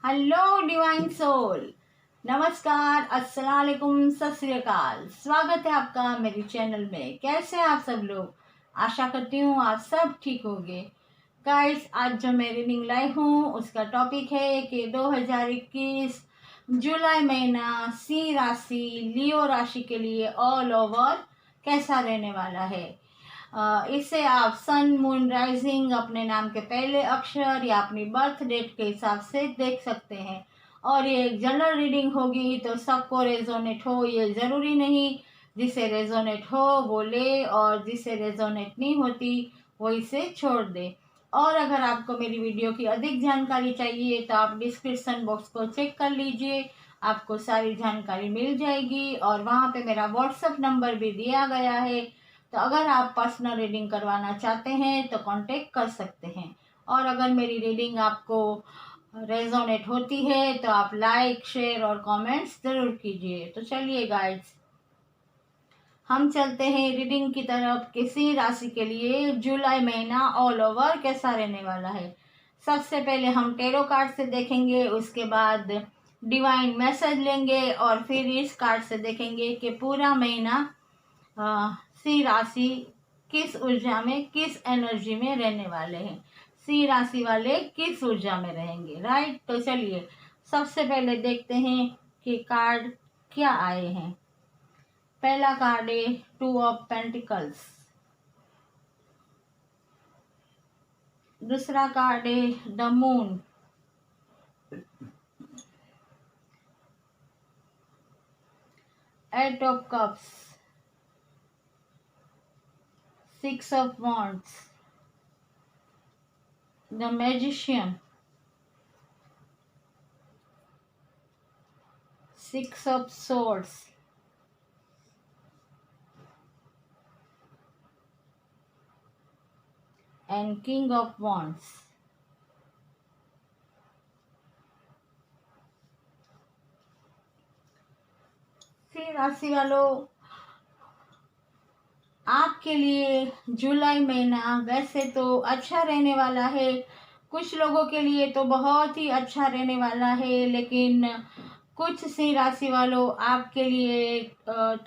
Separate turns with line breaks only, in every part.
Hello divine soul, नमस्कार, अस्सलाम वालेकुम, सत श्री अकाल। स्वागत है आपका मेरे चैनल में। कैसे हैं आप सब लोग? आशा करती हूँ आप सब ठीक होंगे। गाइस, आज जो मैं रीडिंग लाई हूँ उसका टॉपिक है कि 2021 जुलाई महीना सिंह राशि, लियो राशि के लिए ऑल ओवर कैसा रहने वाला है। इसे आप सन, मून, राइजिंग, अपने नाम के पहले अक्षर या अपनी बर्थ डेट के हिसाब से देख सकते हैं। और ये एक जनरल रीडिंग होगी तो सबको रेजोनेट हो ये ज़रूरी नहीं। जिसे रेजोनेट हो वो ले और जिसे रेजोनेट नहीं होती वो इसे छोड़ दे। और अगर आपको मेरी वीडियो की अधिक जानकारी चाहिए तो आप डिस्क्रिप्शन बॉक्स को चेक कर लीजिए, आपको सारी जानकारी मिल जाएगी। और वहाँ पे मेरा व्हाट्सएप नंबर भी दिया गया है, तो अगर आप पर्सनल रीडिंग करवाना चाहते हैं तो कांटेक्ट कर सकते हैं। और अगर मेरी रीडिंग आपको रेजोनेट होती है तो आप लाइक, शेयर और कमेंट्स ज़रूर कीजिए। तो चलिए गाइड्स, हम चलते हैं रीडिंग की तरफ। किसी राशि के लिए जुलाई महीना ऑल ओवर कैसा रहने वाला है। सबसे पहले हम टेरो कार्ड से देखेंगे, उसके बाद डिवाइन मैसेज लेंगे और फिर इस कार्ड से देखेंगे कि पूरा महीना सिंह राशि किस ऊर्जा में, किस एनर्जी में रहने वाले हैं। सिंह राशि वाले किस ऊर्जा में रहेंगे, राइट। तो चलिए सबसे पहले देखते हैं कि कार्ड क्या आए हैं। पहला कार्ड है 2 ऑफ पेंटिकल्स। दूसरा कार्ड है the moon. Eight of cups. 6 of wands, the magician, 6 of swords, and king of wands। सिंह राशि वालों, आपके लिए जुलाई महीना वैसे तो अच्छा रहने वाला है। कुछ लोगों के लिए तो बहुत ही अच्छा रहने वाला है, लेकिन कुछ सिंह राशि वालों आपके लिए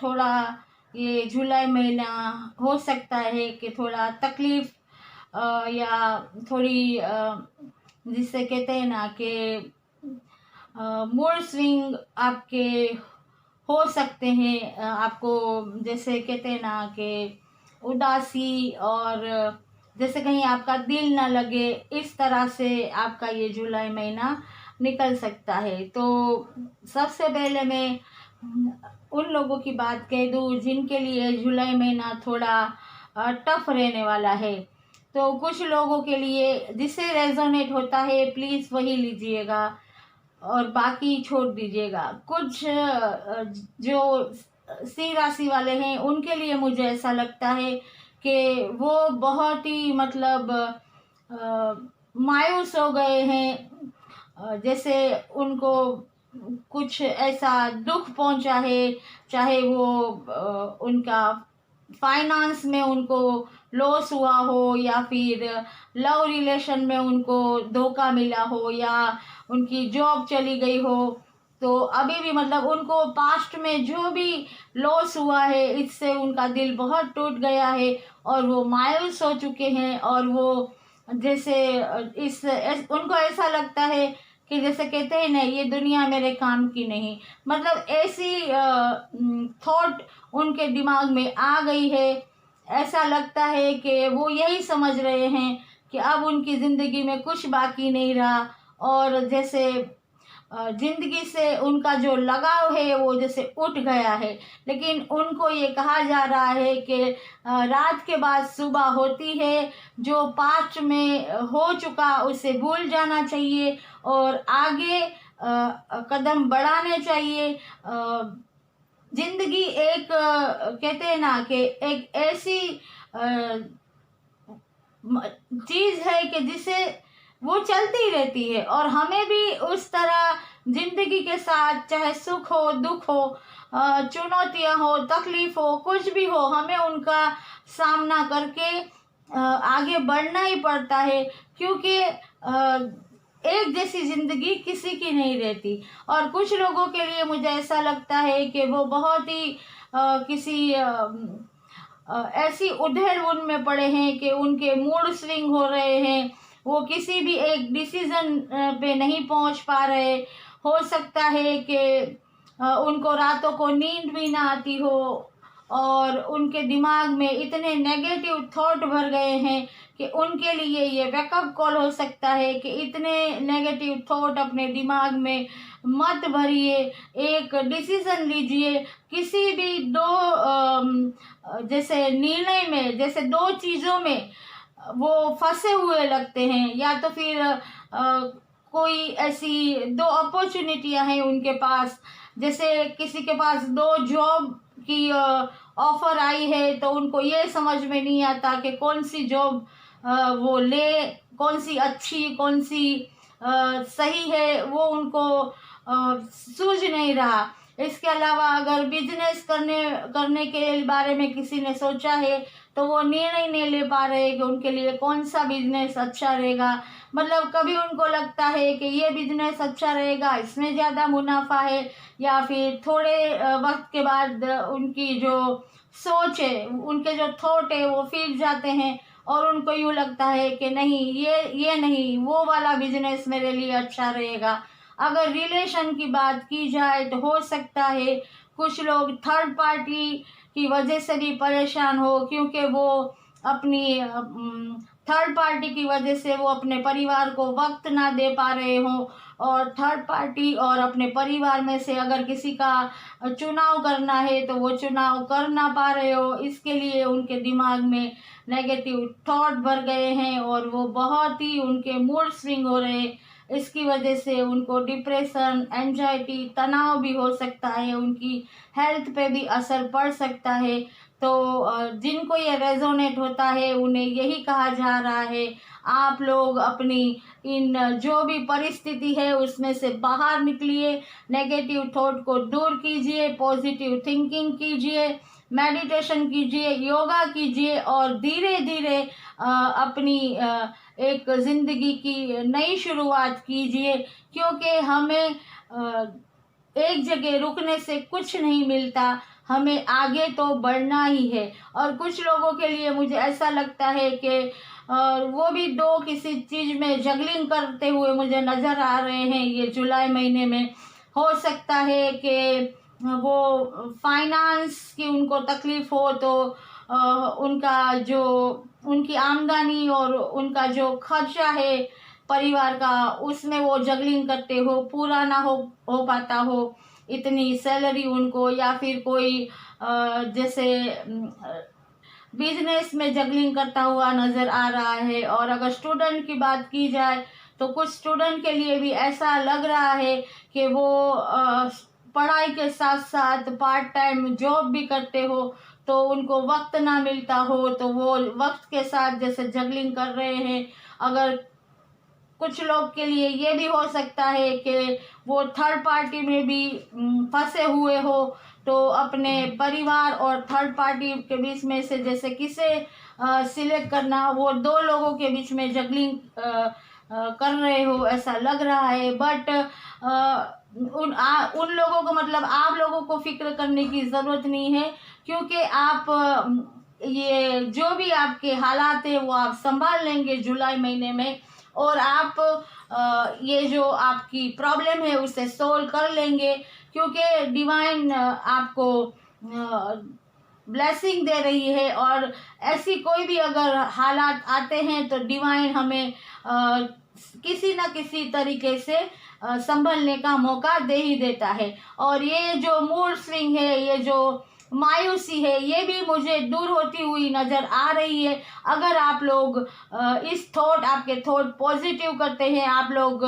थोड़ा ये जुलाई महीना हो सकता है कि थोड़ा तकलीफ या थोड़ी जिसे कहते हैं ना कि मूड स्विंग आपके हो सकते हैं। आपको जैसे कहते हैं ना कि उदासी, और जैसे कहीं आपका दिल ना लगे, इस तरह से आपका ये जुलाई महीना निकल सकता है। तो सबसे पहले मैं उन लोगों की बात कह दूँ जिनके लिए जुलाई महीना थोड़ा टफ रहने वाला है। तो कुछ लोगों के लिए जिसे रेजोनेट होता है प्लीज़ वही लीजिएगा और बाकी छोड़ दीजिएगा। कुछ जो सिंह राशि वाले हैं उनके लिए मुझे ऐसा लगता है कि वो बहुत ही मतलब मायूस हो गए हैं। जैसे उनको कुछ ऐसा दुख पहुंचा है, चाहे वो उनका फाइनेंस में उनको लॉस हुआ हो, या फिर लव रिलेशन में उनको धोखा मिला हो, या उनकी जॉब चली गई हो। तो अभी भी मतलब उनको पास्ट में जो भी लॉस हुआ है इससे उनका दिल बहुत टूट गया है और वो मायूस हो चुके हैं। और वो जैसे उनको ऐसा लगता है कि जैसे कहते हैं ना, ये दुनिया मेरे काम की नहीं, मतलब ऐसी थॉट उनके दिमाग में आ गई है। ऐसा लगता है कि वो यही समझ रहे हैं कि अब उनकी ज़िंदगी में कुछ बाकी नहीं रहा, और जैसे जिंदगी से उनका जो लगाव है वो जैसे उठ गया है। लेकिन उनको ये कहा जा रहा है कि रात के बाद सुबह होती है, जो पास्ट में हो चुका उसे भूल जाना चाहिए और आगे कदम बढ़ाने चाहिए। जिंदगी एक कहते हैं ना कि एक ऐसी चीज है कि जिसे वो चलती रहती है, और हमें भी उस तरह जिंदगी के साथ चाहे सुख हो, दुख हो, चुनौतियां हो, तकलीफ हो, कुछ भी हो, हमें उनका सामना करके आगे बढ़ना ही पड़ता है। क्योंकि एक जैसी जिंदगी किसी की नहीं रहती। और कुछ लोगों के लिए मुझे ऐसा लगता है कि वो बहुत ही किसी ऐसी उधेड़-बुन में पड़े हैं कि उनके मूड स्विंग हो रहे हैं, वो किसी भी एक डिसीजन पे नहीं पहुंच पा रहे। हो सकता है कि उनको रातों को नींद भी ना आती हो और उनके दिमाग में इतने नेगेटिव थॉट भर गए हैं कि उनके लिए ये वेकअप कॉल हो सकता है कि इतने नेगेटिव थॉट अपने दिमाग में मत भरिए। एक डिसीजन लीजिए, किसी भी दो जैसे निर्णय में, जैसे दो चीज़ों में वो फंसे हुए लगते हैं, या तो फिर कोई ऐसी दो अपॉर्चुनिटियां हैं उनके पास। जैसे किसी के पास दो जॉब की ऑफर आई है तो उनको ये समझ में नहीं आता कि कौन सी जॉब वो ले, कौन सी अच्छी, कौन सी सही है, वो उनको सूझ नहीं रहा। इसके अलावा अगर बिजनेस करने के बारे में किसी ने सोचा है तो वो निर्णय नहीं ले पा रहे कि उनके लिए कौन सा बिजनेस अच्छा रहेगा। मतलब कभी उनको लगता है कि ये बिजनेस अच्छा रहेगा, इसमें ज़्यादा मुनाफा है, या फिर थोड़े वक्त के बाद उनकी जो सोच है, उनके जो थॉट है वो फिर जाते हैं और उनको यूँ लगता है कि नहीं, ये नहीं, वो वाला बिजनेस मेरे लिए अच्छा रहेगा। अगर रिलेशन की बात की जाए तो हो सकता है कुछ लोग थर्ड पार्टी की वजह से भी परेशान हो, क्योंकि वो अपनी थर्ड पार्टी की वजह से वो अपने परिवार को वक्त ना दे पा रहे हो। और थर्ड पार्टी और अपने परिवार में से अगर किसी का चुनाव करना है तो वो चुनाव कर ना पा रहे हो, इसके लिए उनके दिमाग में नेगेटिव थॉट भर गए हैं और वो बहुत ही उनके मूड स्विंग हो रहे हैं। इसकी वजह से उनको डिप्रेशन, एंजाइटी, तनाव भी हो सकता है, उनकी हेल्थ पे भी असर पड़ सकता है। तो जिनको ये रेजोनेट होता है उन्हें यही कहा जा रहा है, आप लोग अपनी इन जो भी परिस्थिति है उसमें से बाहर निकलिए, नेगेटिव थॉट को दूर कीजिए, पॉजिटिव थिंकिंग कीजिए, मेडिटेशन कीजिए, योगा कीजिए और धीरे धीरे अपनी एक ज़िंदगी की नई शुरुआत कीजिए। क्योंकि हमें एक जगह रुकने से कुछ नहीं मिलता, हमें आगे तो बढ़ना ही है। और कुछ लोगों के लिए मुझे ऐसा लगता है कि वो भी दो किसी चीज़ में जगलिंग करते हुए मुझे नज़र आ रहे हैं ये जुलाई महीने में। हो सकता है कि वो फाइनेंस की उनको तकलीफ़ हो तो उनका जो उनकी आमदनी और उनका जो खर्चा है परिवार का, उसमें वो जगलिंग करते हो, पूरा ना हो पाता हो इतनी सैलरी उनको, या फिर कोई जैसे बिजनेस में जगलिंग करता हुआ नज़र आ रहा है। और अगर स्टूडेंट की बात की जाए तो कुछ स्टूडेंट के लिए भी ऐसा लग रहा है कि वो पढ़ाई के साथ साथ पार्ट टाइम जॉब भी करते हो तो उनको वक्त ना मिलता हो, तो वो वक्त के साथ जैसे जगलिंग कर रहे हैं। अगर कुछ लोग के लिए ये भी हो सकता है कि वो थर्ड पार्टी में भी फंसे हुए हो, तो अपने परिवार और थर्ड पार्टी के बीच में से जैसे किसे सिलेक्ट करना, वो दो लोगों के बीच में जगलिंग कर रहे हो ऐसा लग रहा है। बट उन लोगों को, मतलब आप लोगों को फिक्र करने की ज़रूरत नहीं है, क्योंकि आप ये जो भी आपके हालात है वो आप संभाल लेंगे जुलाई महीने में, और आप ये जो आपकी प्रॉब्लम है उसे सोल्व कर लेंगे। क्योंकि डिवाइन आपको ब्लेसिंग दे रही है, और ऐसी कोई भी अगर हालात आते हैं तो डिवाइन हमें किसी न किसी तरीके से संभलने का मौका दे ही देता है। और ये जो मूड स्विंग है, ये जो मायूसी है, ये भी मुझे दूर होती हुई नज़र आ रही है। अगर आप लोग आपके थॉट पॉजिटिव करते हैं, आप लोग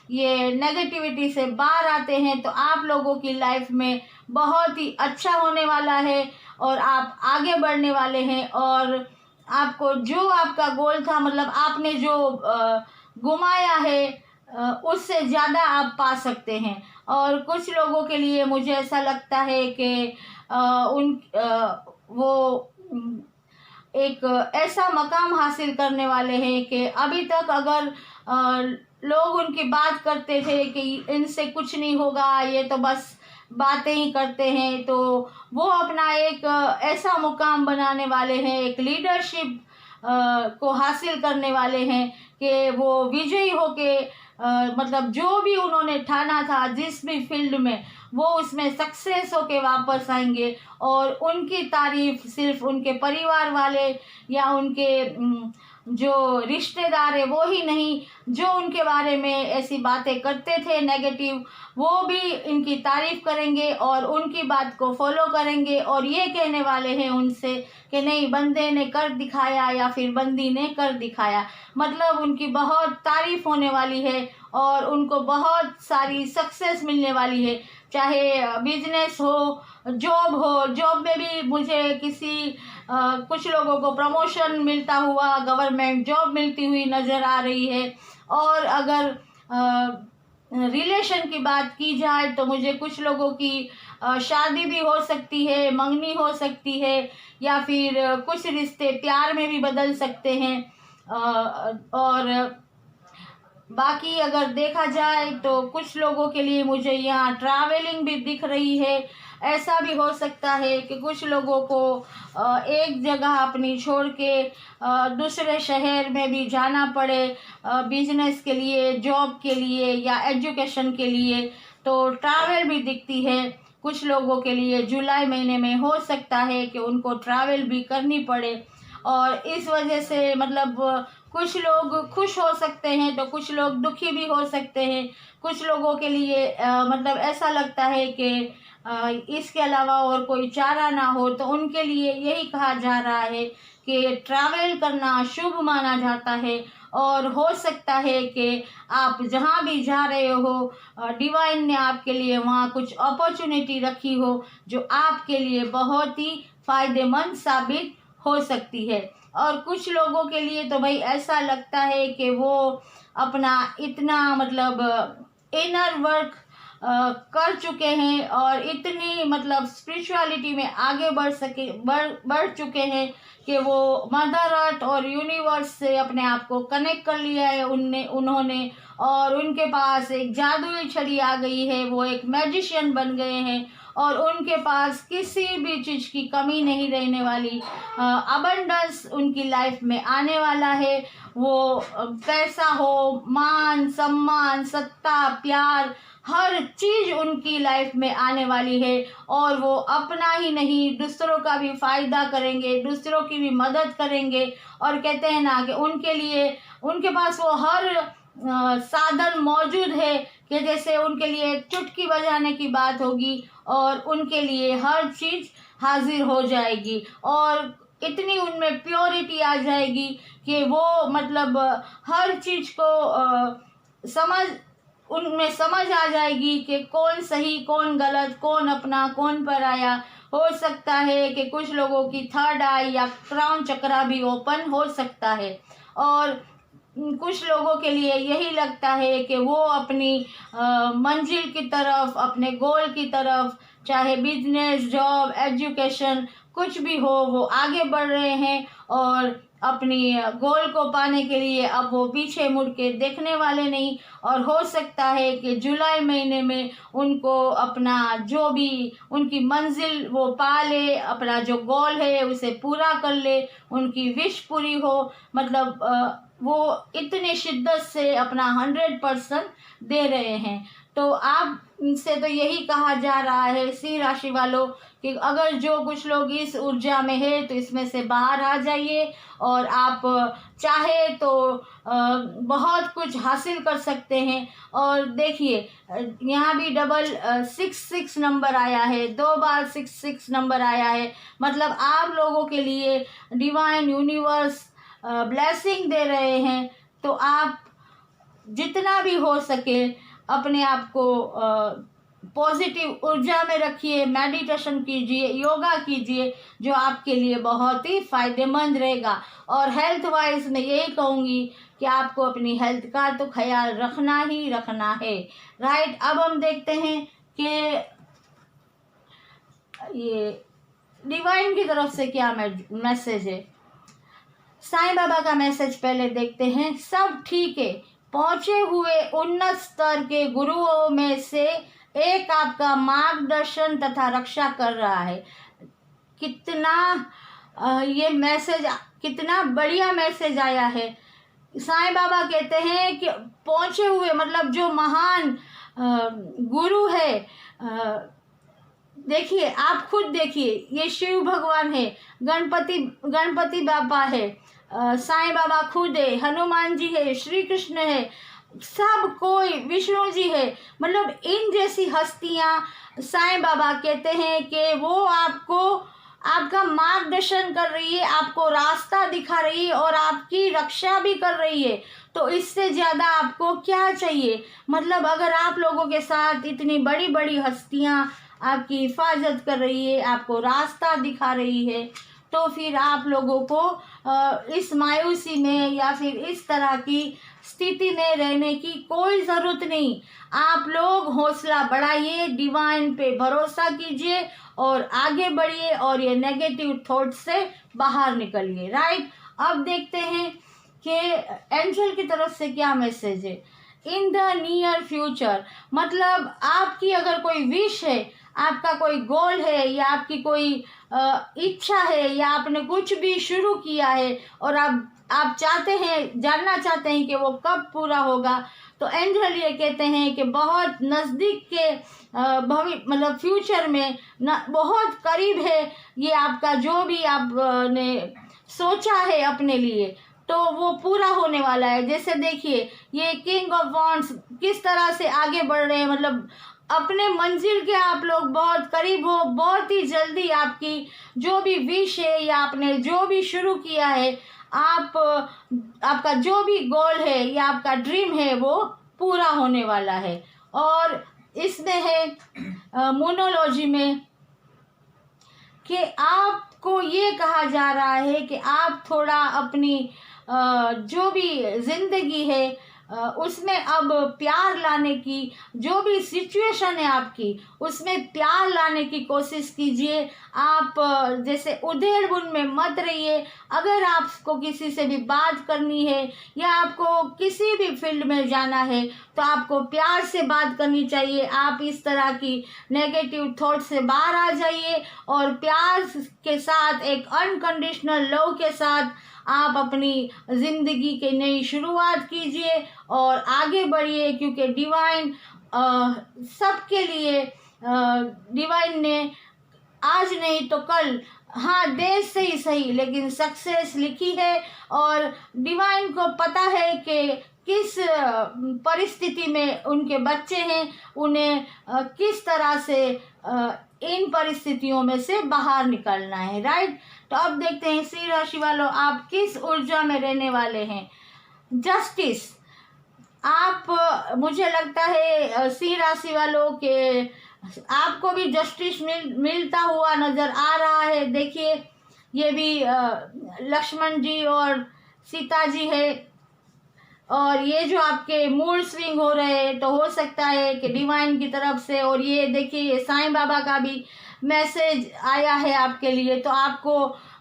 ये नेगेटिविटी से बाहर आते हैं, तो आप लोगों की लाइफ में बहुत ही अच्छा होने वाला है और आप आगे बढ़ने वाले हैं। और आपको जो आपका गोल था, मतलब आपने जो घुमाया है, उससे ज़्यादा आप पा सकते हैं। और कुछ लोगों के लिए मुझे ऐसा लगता है कि वो एक ऐसा मकाम हासिल करने वाले हैं कि अभी तक अगर लोग उनकी बात करते थे कि इनसे कुछ नहीं होगा, ये तो बस बातें ही करते हैं, तो वो अपना एक ऐसा मुकाम बनाने वाले हैं, एक लीडरशिप को हासिल करने वाले हैं कि वो विजयी होके मतलब जो भी उन्होंने ठाना था जिस भी फील्ड में, वो उसमें सक्सेस होके वापस आएंगे। और उनकी तारीफ सिर्फ उनके परिवार वाले या उनके जो रिश्तेदार है वो ही नहीं, जो उनके बारे में ऐसी बातें करते थे नेगेटिव, वो भी इनकी तारीफ करेंगे और उनकी बात को फॉलो करेंगे और ये कहने वाले हैं उनसे कि नहीं, बंदे ने कर दिखाया या फिर बंदी ने कर दिखाया। मतलब उनकी बहुत तारीफ होने वाली है और उनको बहुत सारी सक्सेस मिलने वाली है, चाहे बिजनेस हो, जॉब हो। जॉब में भी मुझे कुछ लोगों को प्रमोशन मिलता हुआ, गवर्नमेंट जॉब मिलती हुई नज़र आ रही है। और अगर रिलेशन की बात की जाए तो मुझे कुछ लोगों की शादी भी हो सकती है, मंगनी हो सकती है, या फिर कुछ रिश्ते प्यार में भी बदल सकते हैं। और बाकी अगर देखा जाए तो कुछ लोगों के लिए मुझे यहाँ ट्रैवलिंग भी दिख रही है। ऐसा भी हो सकता है कि कुछ लोगों को एक जगह अपनी छोड़ के दूसरे शहर में भी जाना पड़े बिजनेस के लिए, जॉब के लिए या एजुकेशन के लिए, तो ट्रैवल भी दिखती है। कुछ लोगों के लिए जुलाई महीने में हो सकता है कि उनको ट्रैवल भी करनी पड़े और इस वजह से मतलब कुछ लोग खुश हो सकते हैं तो कुछ लोग दुखी भी हो सकते हैं। कुछ लोगों के लिए मतलब ऐसा लगता है कि इसके अलावा और कोई चारा ना हो, तो उनके लिए यही कहा जा रहा है कि ट्रैवल करना शुभ माना जाता है। और हो सकता है कि आप जहाँ भी जा रहे हो डिवाइन ने आपके लिए वहाँ कुछ अपॉर्चुनिटी रखी हो जो आपके लिए बहुत ही फायदेमंद साबित हो सकती है। और कुछ लोगों के लिए तो भाई ऐसा लगता है कि वो अपना इतना मतलब इनर वर्क कर चुके हैं और इतनी मतलब स्पिरिचुअलिटी में आगे बढ़ चुके हैं कि वो मदर अर्थ और यूनिवर्स से अपने आप को कनेक्ट कर लिया है उन्होंने। और उनके पास एक जादुई छड़ी आ गई है, वो एक मैजिशियन बन गए हैं और उनके पास किसी भी चीज़ की कमी नहीं रहने वाली। अबंडेंस उनकी लाइफ में आने वाला है। वो पैसा हो, मान सम्मान, सत्ता, प्यार, हर चीज़ उनकी लाइफ में आने वाली है और वो अपना ही नहीं दूसरों का भी फ़ायदा करेंगे, दूसरों की भी मदद करेंगे। और कहते हैं ना कि उनके लिए उनके पास वो हर साधन मौजूद है कि जैसे उनके लिए चुटकी बजाने की बात होगी और उनके लिए हर चीज़ हाजिर हो जाएगी और इतनी उनमें प्योरिटी आ जाएगी कि वो मतलब हर चीज़ को उनमें समझ आ जाएगी कि कौन सही, कौन गलत, कौन अपना, कौन पराया। हो सकता है कि कुछ लोगों की थर्ड आई या क्राउन चक्रा भी ओपन हो सकता है। और कुछ लोगों के लिए यही लगता है कि वो अपनी मंजिल की तरफ, अपने गोल की तरफ, चाहे बिजनेस, जॉब, एजुकेशन कुछ भी हो, वो आगे बढ़ रहे हैं और अपनी गोल को पाने के लिए अब वो पीछे मुड़ के देखने वाले नहीं। और हो सकता है कि जुलाई महीने में उनको अपना जो भी उनकी मंजिल वो पा ले, अपना जो गोल है उसे पूरा कर ले, उनकी विश पूरी हो। मतलब वो इतनी शिद्दत से अपना 100% दे रहे हैं। तो आप से तो यही कहा जा रहा है सिंह राशि वालों कि अगर जो कुछ लोग इस ऊर्जा में है तो इसमें से बाहर आ जाइए और आप चाहे तो बहुत कुछ हासिल कर सकते हैं। और देखिए यहाँ भी डबल 66 नंबर आया है, 2 बार 66 नंबर आया है। मतलब आप लोगों के लिए डिवाइन यूनिवर्स ब्लेसिंग दे रहे हैं। तो आप जितना भी हो सके अपने आप को पॉजिटिव ऊर्जा में रखिए, मेडिटेशन कीजिए, योगा कीजिए, जो आपके लिए बहुत ही फायदेमंद रहेगा। और हेल्थ वाइज मैं यही कहूँगी कि आपको अपनी हेल्थ का तो ख्याल रखना ही रखना है। राइट, अब हम देखते हैं कि ये डिवाइन की तरफ से क्या मैसेज है। साईं बाबा का मैसेज पहले देखते हैं। सब ठीक है, पहुँचे हुए उन्नत स्तर के गुरुओं में से एक आपका मार्गदर्शन तथा रक्षा कर रहा है। कितना ये मैसेज, कितना बढ़िया मैसेज आया है। साईं बाबा कहते हैं कि पहुँचे हुए मतलब जो महान गुरु है, देखिए आप खुद देखिए, ये शिव भगवान है, गणपति बाबा है, साईं बाबा खुद है, हनुमान जी है, श्री कृष्ण है, सब कोई, विष्णु जी है, मतलब इन जैसी हस्तियां साईं बाबा कहते हैं कि वो आपको, आपका मार्गदर्शन कर रही है, आपको रास्ता दिखा रही है और आपकी रक्षा भी कर रही है। तो इससे ज़्यादा आपको क्या चाहिए? मतलब अगर आप लोगों के साथ इतनी बड़ी बड़ी हस्तियां आपकी हिफाजत कर रही है, आपको रास्ता दिखा रही है, तो फिर आप लोगों को इस मायूसी में या फिर इस तरह की स्थिति में रहने की कोई ज़रूरत नहीं। आप लोग हौसला बढ़ाइए, डिवाइन पे भरोसा कीजिए और आगे बढ़िए और ये नेगेटिव थॉट से बाहर निकलिए। राइट, अब देखते हैं कि एंजल की तरफ से क्या मैसेज है। इन द नियर फ्यूचर, मतलब आपकी अगर कोई विश है, आपका कोई गोल है या आपकी कोई इच्छा है या आपने कुछ भी शुरू किया है और आप चाहते हैं, जानना चाहते हैं कि वो कब पूरा होगा, तो एंजल ये कहते हैं कि बहुत नज़दीक के मतलब फ्यूचर में बहुत करीब है ये आपका जो भी आपने सोचा है अपने लिए, तो वो पूरा होने वाला है। जैसे देखिए ये किंग ऑफ वॉन्ड्स किस तरह से आगे बढ़ रहे हैं, मतलब अपने मंजिल के आप लोग बहुत करीब हो, बहुत ही जल्दी आपकी जो भी विश है या आपने जो भी शुरू किया है, आपका जो भी गोल है या आपका ड्रीम है वो पूरा होने वाला है। और इसमें है मोनोलॉजी में कि आपको ये कहा जा रहा है कि आप थोड़ा अपनी जो भी जिंदगी है उसमें अब प्यार लाने की, जो भी सिचुएशन है आपकी उसमें प्यार लाने की कोशिश कीजिए। आप जैसे उधेड़-बुन में मत रहिए। अगर आपको किसी से भी बात करनी है या आपको किसी भी फील्ड में जाना है तो आपको प्यार से बात करनी चाहिए। आप इस तरह की नेगेटिव थॉट से बाहर आ जाइए और प्यार के साथ, एक अनकंडीशनल लव के साथ आप अपनी ज़िंदगी की नई शुरुआत कीजिए और आगे बढ़िए, क्योंकि डिवाइन सबके लिए, डिवाइन ने आज नहीं तो कल, हाँ देर से ही सही लेकिन सक्सेस लिखी है। और डिवाइन को पता है कि किस परिस्थिति में उनके बच्चे हैं, उन्हें किस तरह से इन परिस्थितियों में से बाहर निकलना है। राइट, तो अब देखते हैं सिंह राशि वालों आप किस ऊर्जा में रहने वाले हैं। जस्टिस, आप, मुझे लगता है सिंह राशि वालों के आपको भी जस्टिस मिलता हुआ नज़र आ रहा है। देखिए ये भी लक्ष्मण जी और सीता जी है और ये जो आपके मूड स्विंग हो रहे हैं तो हो सकता है कि डिवाइन की तरफ से, और ये देखिए ये साईं बाबा का भी मैसेज आया है आपके लिए। तो आपको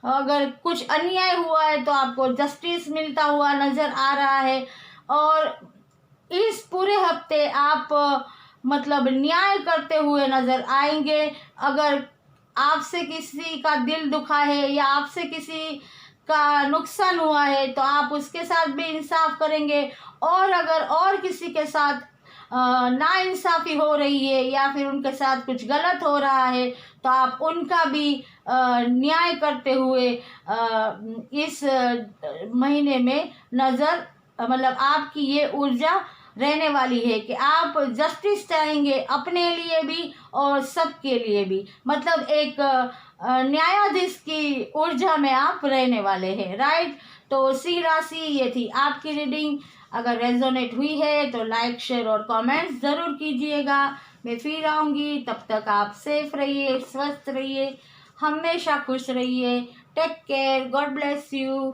अगर कुछ अन्याय हुआ है तो आपको जस्टिस मिलता हुआ नज़र आ रहा है। और इस पूरे हफ्ते आप मतलब न्याय करते हुए नज़र आएंगे। अगर आपसे किसी का दिल दुखा है या आपसे किसी का नुकसान हुआ है तो आप उसके साथ भी इंसाफ करेंगे, और अगर और किसी के साथ नाइंसाफ़ी हो रही है या फिर उनके साथ कुछ गलत हो रहा है तो आप उनका भी न्याय करते हुए इस महीने में नज़र, मतलब आपकी ये ऊर्जा रहने वाली है कि आप जस्टिस चाहेंगे अपने लिए भी और सबके लिए भी, मतलब एक न्यायाधीश की ऊर्जा में आप रहने वाले हैं। राइट, तो सिंह राशि ये थी आपकी रीडिंग। अगर रेजोनेट हुई है तो लाइक, शेयर और कमेंट्स ज़रूर कीजिएगा। मैं फिर आऊँगी, तब तक आप सेफ रहिए, स्वस्थ रहिए, हमेशा खुश रहिए। Take care, God bless you.